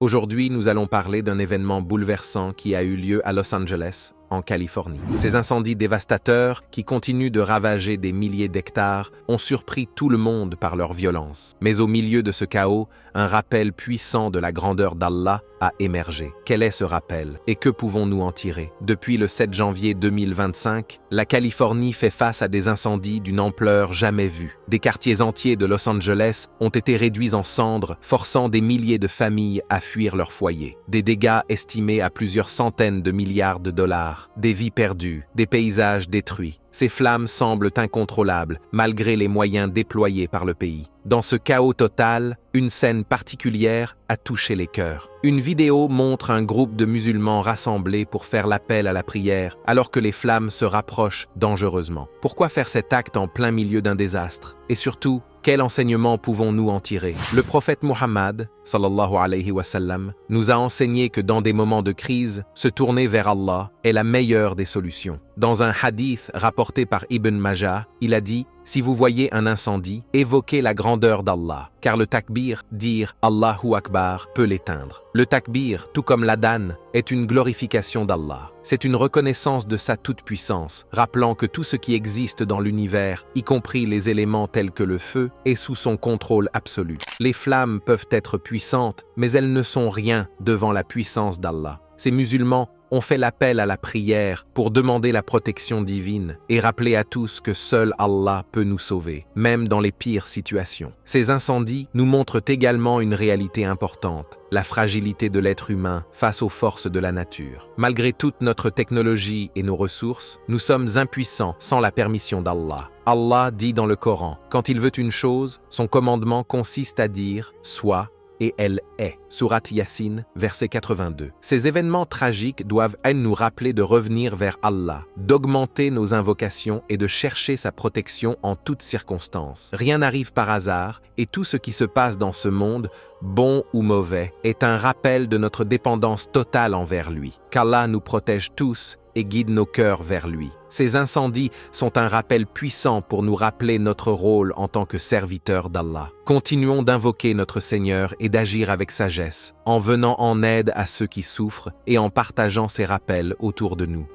Aujourd'hui, nous allons parler d'un événement bouleversant qui a eu lieu à Los Angeles, en Californie. Ces incendies dévastateurs, qui continuent de ravager des milliers d'hectares, ont surpris tout le monde par leur violence. Mais au milieu de ce chaos, un rappel puissant de la grandeur d'Allah a émergé. Quel est ce rappel? Et que pouvons-nous en tirer? Depuis le 7 janvier 2025, la Californie fait face à des incendies d'une ampleur jamais vue. Des quartiers entiers de Los Angeles ont été réduits en cendres, forçant des milliers de familles à fuir leur foyer. Des dégâts estimés à plusieurs centaines de milliards de dollars. Des vies perdues, des paysages détruits. Ces flammes semblent incontrôlables, malgré les moyens déployés par le pays. Dans ce chaos total, une scène particulière a touché les cœurs. Une vidéo montre un groupe de musulmans rassemblés pour faire l'appel à la prière, alors que les flammes se rapprochent dangereusement. Pourquoi faire cet acte en plein milieu d'un désastre? Et surtout, quel enseignement pouvons-nous en tirer? Le prophète Muhammad, sallallahu alayhi wa sallam, nous a enseigné que dans des moments de crise, se tourner vers Allah est la meilleure des solutions. Dans un hadith rapporté par Ibn Majah, il a dit « Si vous voyez un incendie, évoquez la grandeur d'Allah, car le takbir, dire Allahu Akbar, peut l'éteindre. Le takbir, tout comme l'adhan, est une glorification d'Allah. C'est une reconnaissance de sa toute-puissance, rappelant que tout ce qui existe dans l'univers, y compris les éléments tels que le feu, est sous son contrôle absolu. Les flammes peuvent être puissantes, mais elles ne sont rien devant la puissance d'Allah. Ces musulmans ont fait l'appel à la prière pour demander la protection divine et rappeler à tous que seul Allah peut nous sauver, même dans les pires situations. Ces incendies nous montrent également une réalité importante, la fragilité de l'être humain face aux forces de la nature. Malgré toute notre technologie et nos ressources, nous sommes impuissants sans la permission d'Allah. Allah dit dans le Coran, quand il veut une chose, son commandement consiste à dire « soit » et elle est. Sourate Yassine, verset 82. Ces événements tragiques doivent nous rappeler de revenir vers Allah, d'augmenter nos invocations et de chercher sa protection en toutes circonstances. Rien n'arrive par hasard et tout ce qui se passe dans ce monde, bon ou mauvais, est un rappel de notre dépendance totale envers lui. Qu'Allah nous protège tous et guide nos cœurs vers lui. Ces incendies sont un rappel puissant pour nous rappeler notre rôle en tant que serviteurs d'Allah. Continuons d'invoquer notre Seigneur et d'agir avec sagesse, en venant en aide à ceux qui souffrent et en partageant ces rappels autour de nous.